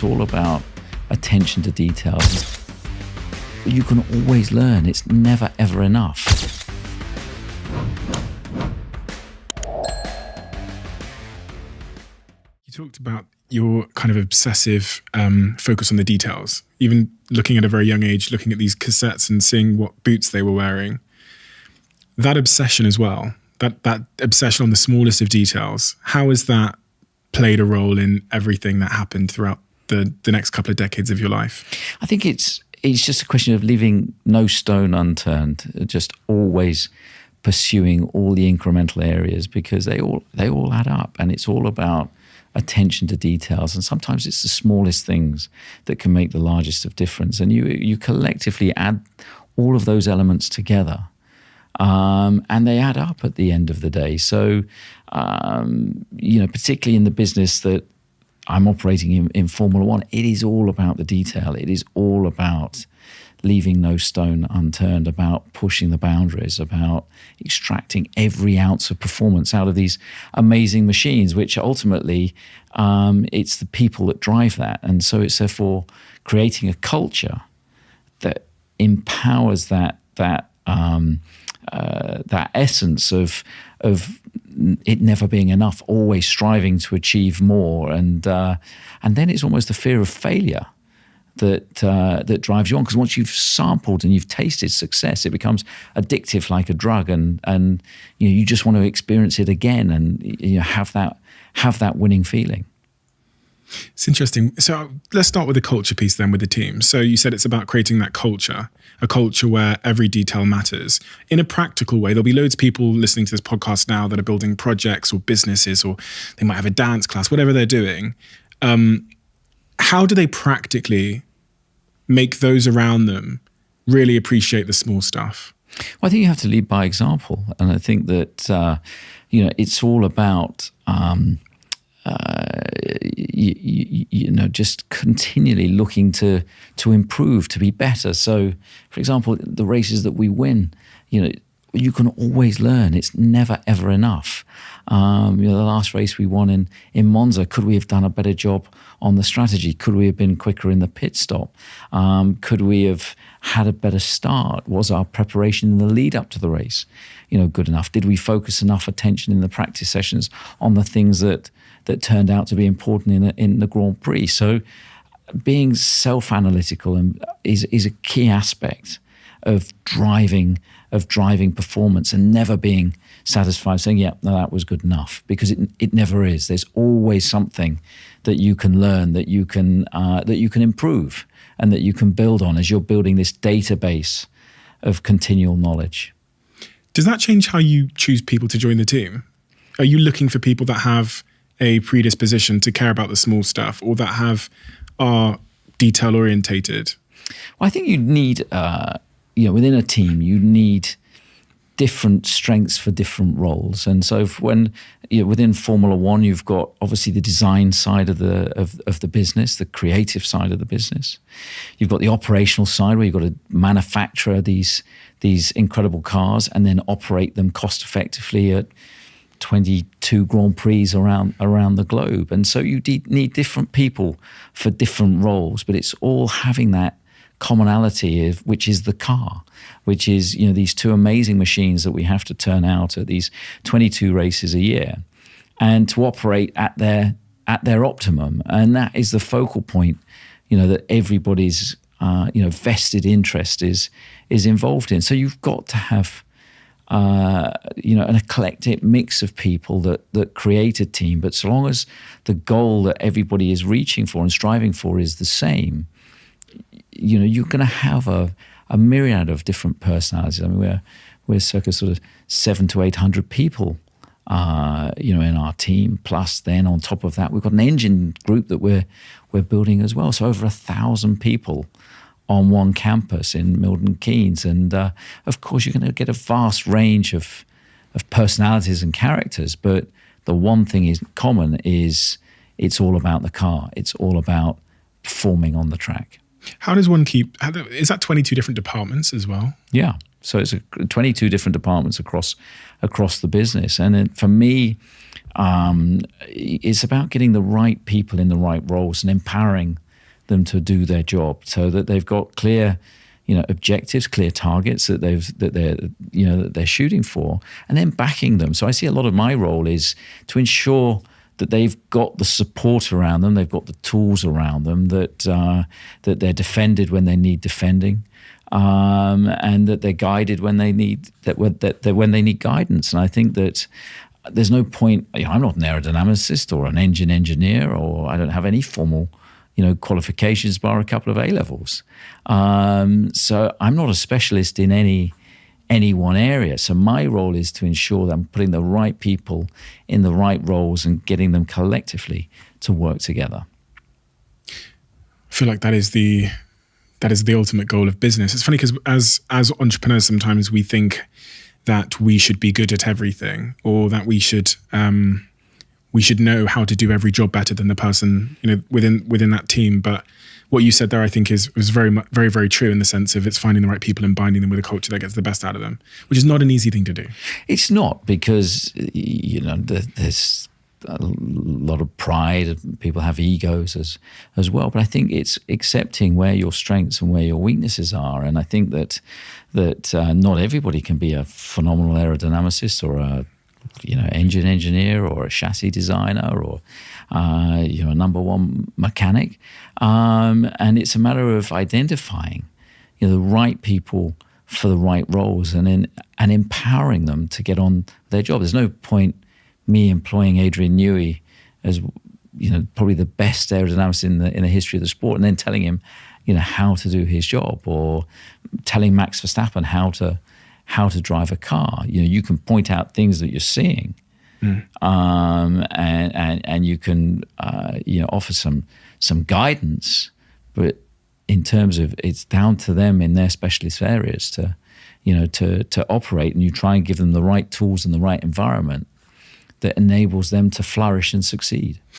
all about attention to details. You can always learn. It's never, ever enough. You talked about your kind of obsessive focus on the details, even looking at a very young age, looking at these cassettes and seeing what boots they were wearing. That obsession as well, that obsession on the smallest of details, how has that played a role in everything that happened throughout the next couple of decades of your life? I think it's just a question of leaving no stone unturned, just always pursuing all the incremental areas, because they all add up, and it's all about attention to details. And sometimes it's the smallest things that can make the largest of difference. And you collectively add all of those elements together, and they add up at the end of the day. So, particularly in the business that I'm operating in Formula One, it is all about the detail. It is all about leaving no stone unturned, about pushing the boundaries, about extracting every ounce of performance out of these amazing machines, which ultimately it's the people that drive that. And so it's therefore creating a culture that empowers that essence of it never being enough, always striving to achieve more, and then it's almost the fear of failure that drives you on, because once you've sampled and you've tasted success, it becomes addictive like a drug, and you just want to experience it again, and have that winning feeling. It's interesting. So let's start with the culture piece then with the team. So you said it's about creating that culture, a culture where every detail matters. In a practical way, there'll be loads of people listening to this podcast now that are building projects or businesses, or they might have a dance class, whatever they're doing. How do they practically make those around them really appreciate the small stuff? Well, I think you have to lead by example. And I think that, it's all about, just continually looking to improve, to be better. So, for example, the races that we win, you can always learn. It's never, ever enough. The last race we won in Monza, could we have done a better job on the strategy? Could we have been quicker in the pit stop? Could we have had a better start? Was our preparation in the lead up to the race, good enough? Did we focus enough attention in the practice sessions on the things that turned out to be important in the Grand Prix? So being self-analytical is a key aspect of driving performance, and never being satisfied saying, yeah, no, that was good enough, because it never is. There's always something that you can learn, that you can improve, and that you can build on as you're building this database of continual knowledge. Does that change how you choose people to join the team? Are you looking for people that have a predisposition to care about the small stuff, or that are detail orientated? Well, I think you need, within a team, you need different strengths for different roles. And so when within Formula One, you've got obviously the design side of the business, the creative side of the business. You've got the operational side, where you've got to manufacture these incredible cars and then operate them cost effectively at 22 Grand Prix around the globe. And so you need different people for different roles, but it's all having that commonality which is the car, which is these two amazing machines that we have to turn out at these 22 races a year, and to operate at their optimum. And that is the focal point that everybody's vested interest is involved in. So you've got to have an eclectic mix of people that create a team, but so long as the goal that everybody is reaching for and striving for is the same, you're going to have a myriad of different personalities. I mean, we're circa sort of 700 to 800 people, in our team. Plus, then on top of that, we've got an engine group that we're building as well. So over 1,000 people on one campus in Milton Keynes, and of course, you're going to get a vast range of personalities and characters. But the one thing is common is it's all about the car. It's all about performing on the track. How does one is that 22 different departments as well? Yeah. So it's 22 different departments across the business. And for me, it's about getting the right people in the right roles and empowering them to do their job, so that they've got clear, objectives, clear targets that they're shooting for, and then backing them. So I see a lot of my role is to ensure that they've got the support around them, they've got the tools around them, that they're defended when they need defending, and that they're guided when they need when they need guidance. And I think that there's no point. I'm not an aerodynamicist or an engine engineer, or I don't have any formal qualifications bar a couple of A-levels. So I'm not a specialist in any one area. So my role is to ensure that I'm putting the right people in the right roles and getting them collectively to work together. I feel like that is the ultimate goal of business. It's funny because as entrepreneurs, sometimes we think that we should be good at everything, or that we should know how to do every job better than the person within that team. But what you said there, I think, was very, very, very true, in the sense of it's finding the right people and binding them with a culture that gets the best out of them, which is not an easy thing to do. It's not, because there's a lot of pride. People have egos as well. But I think it's accepting where your strengths and where your weaknesses are. And I think that not everybody can be a phenomenal aerodynamicist or a engine engineer or a chassis designer or a number one mechanic, and it's a matter of identifying the right people for the right roles and empowering them to get on their job. There's no point me employing Adrian Newey as probably the best aerodynamicist in the history of the sport, and then telling him how to do his job, or telling Max Verstappen how to drive a car. You can point out things that you're seeing, and you can offer some guidance, but in terms of, it's down to them in their specialist areas to operate, and you try and give them the right tools and the right environment that enables them to flourish and succeed.